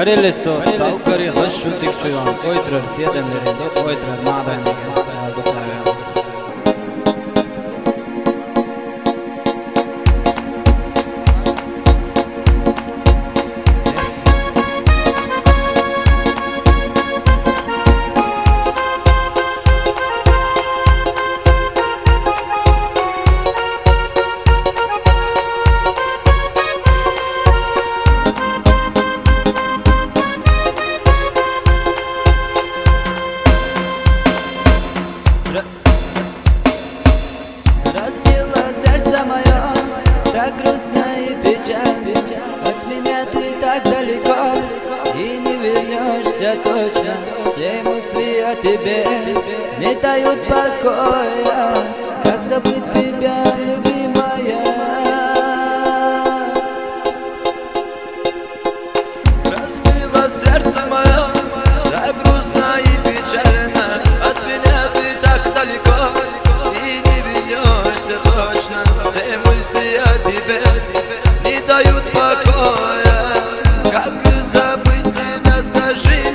Kareliso, saukari hoşu dikçuyan, oytrar siyedenleri, oytrar madeni doklavyan. Разбила сердце мое, так грустно и печально. От меня ты так далеко, и не вернешься точно. Все мысли о тебе не дают покоя. Как забыть тебя, любимая? Разбила сердце мое, так грустно и печально. От меня ты так далеко, точно. Все мысли о тебе не дают покоя. Как забыть тебя, скажи?